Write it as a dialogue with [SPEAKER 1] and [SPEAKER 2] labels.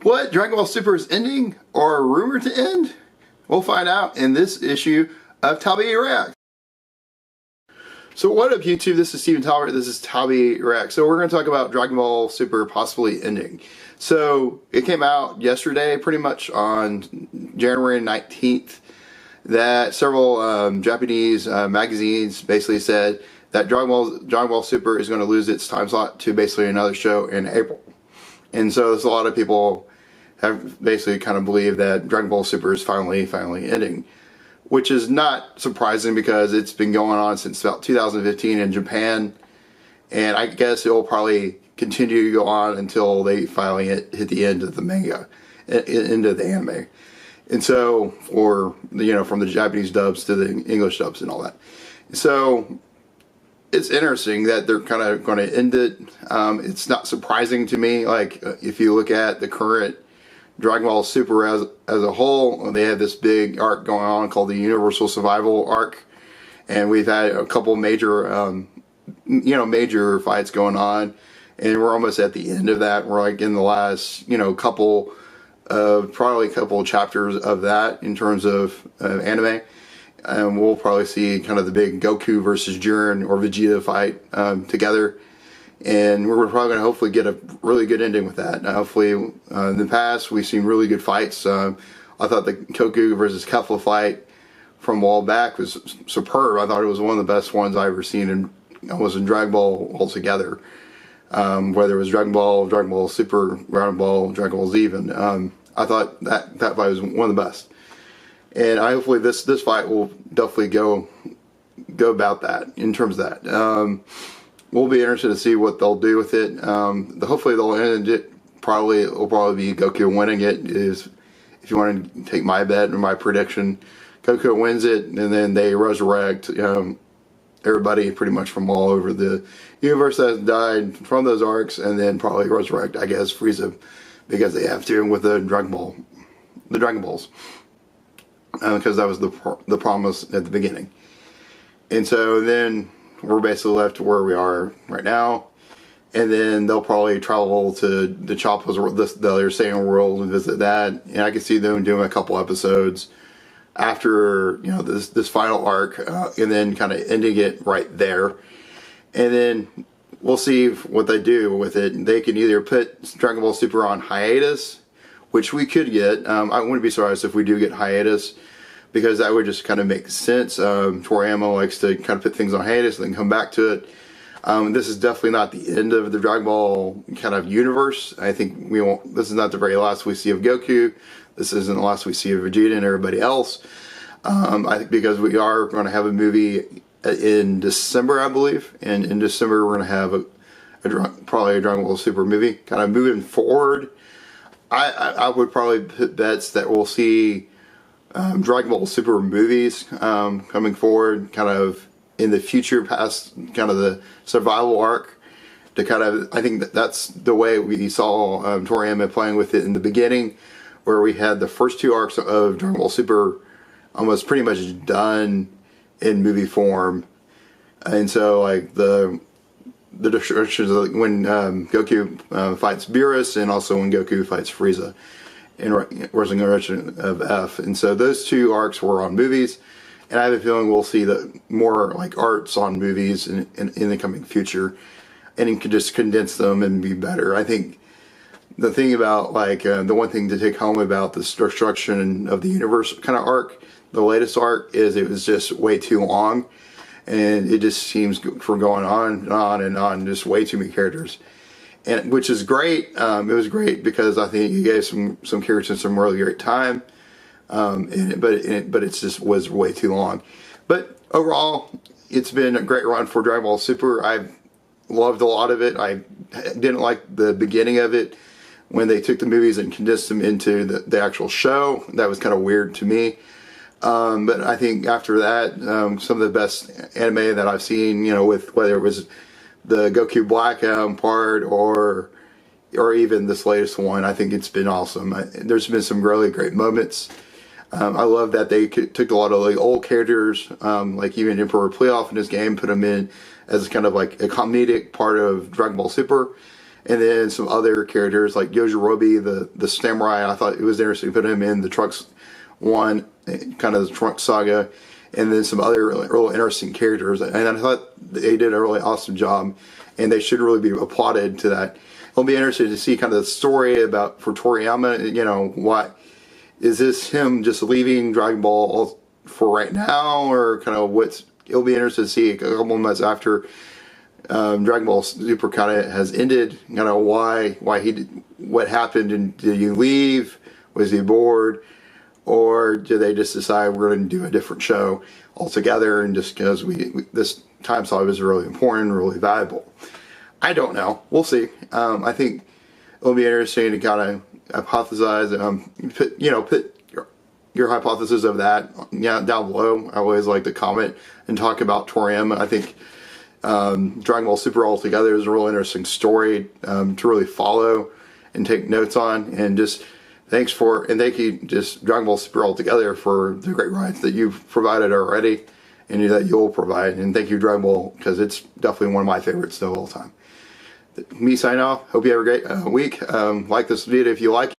[SPEAKER 1] What? Dragon Ball Super is ending or rumored to end? We'll find out in this issue of Toei React. So what up YouTube, this is Steven Talbert, this is Toei React. So we're going to talk about Dragon Ball Super possibly ending. So it came out yesterday, pretty much on January 19th, that several Japanese magazines basically said that Dragon Ball Super is going to lose its time slot to basically another show in April. And so there's a lot of people have basically kind of believed that Dragon Ball Super is finally ending, which is not surprising because it's been going on since about 2015 in Japan, and I guess it will probably continue to go on until they finally hit the end of the manga, end of the anime. And so, or from the Japanese dubs to the English dubs and all that. So it's interesting that they're kind of going to end it. It's not surprising to me. Like if you look at the current Dragon Ball Super as a whole, they have this big arc going on called the Universal Survival arc, and we've had a couple major, major fights going on, and we're almost at the end of that. We're like in the last, probably a couple of chapters of that in terms of anime. And we'll probably see kind of the big Goku versus Jiren or Vegeta fight together. And we're probably going to hopefully get a really good ending with that. Hopefully, in the past, we've seen really good fights. I thought the Goku versus Kefla fight from a while back was superb. I thought it was one of the best ones I've ever seen in Dragon Ball altogether. Whether it was Dragon Ball Super, Dragon Ball Z even. I thought that fight was one of the best. And hopefully this fight will definitely go about that in terms of that. We'll be interested to see what they'll do with it. Hopefully they'll end it. It'll probably be Goku winning it. Is if you want to take my bet or my prediction, Goku wins it, and then they resurrect everybody pretty much from all over the universe that has died from those arcs, and then probably resurrect, I guess, Frieza, because they have to with the Dragon Balls. Because that was the promise at the beginning. And so then we're basically left to where we are right now. And then they'll probably travel to the Choppa's world, the other Saiyan world, and visit that. And I can see them doing a couple episodes after this final arc, and then kind of ending it right there. And then we'll see what they do with it. They can either put Dragon Ball Super on hiatus, which we could get. I wouldn't be surprised if we do get hiatus, because that would just kind of make sense. Toriyama likes to kind of put things on hiatus and then come back to it. This is definitely not the end of the Dragon Ball kind of universe. I think this is not the very last we see of Goku. This isn't the last we see of Vegeta and everybody else. I think because we are going to have a movie in December, I believe. And in December we're going to have probably a Dragon Ball Super movie. Kind of moving forward, I would probably put bets that we'll see Dragon Ball Super movies coming forward, kind of in the future, past kind of the survival arc. To kind of, I think that's the way we saw Toriyama playing with it in the beginning, where we had the first two arcs of Dragon Ball Super almost pretty much done in movie form, and so like the destructions when Goku fights Beerus, and also when Goku fights Frieza in Resurrection of F. And so those two arcs were on movies, and I have a feeling we'll see more like arcs on movies in the coming future, and you can just condense them and be better. I think the thing about the one thing to take home about the destruction of the universe kind of arc, the latest arc, is it was just way too long. And it just seems for going on and on, just way too many characters, and which is great. It was great because I think you gave some characters some really great time, but it just was way too long. But overall, it's been a great run for Dragon Ball Super. I've loved a lot of it. I didn't like the beginning of it when they took the movies and condensed them into the actual show. That was kind of weird to me. But I think after that, some of the best anime that I've seen, with whether it was the Goku Black part or even this latest one, I think it's been awesome. There's been some really great moments. I love that they took a lot of old characters, like even Emperor Playoff in his game, put him in as kind of like a comedic part of Dragon Ball Super. And then some other characters like Yajirobe, the samurai. I thought it was interesting to put him in the Trunks one, kind of the Trunks saga, and then some other really interesting characters. And I thought they did a really awesome job, and they should really be applauded to that. It'll be interesting to see kind of the story about for Toriyama. You know, what is this him just leaving Dragon Ball for right now, or kind of what's? It'll be interesting to see a couple of months after Dragon Ball Super kind of has ended. You know, why he did, what happened, and did he leave? Was he bored? Or do they just decide we're going to do a different show altogether, and just because this time slot was really important, really valuable? I don't know. We'll see. I think it'll be interesting to kind of hypothesize, put your hypothesis of that down below. I always like to comment and talk about Toriyama. I think Dragon Ball Super altogether is a real interesting story to really follow and take notes on, and just thank you just Dragon Ball Super altogether for the great rides that you've provided already and that you'll provide. And thank you, Dragon Ball, because it's definitely one of my favorites of all time. Me signing off. Hope you have a great week. Like this video if you like it.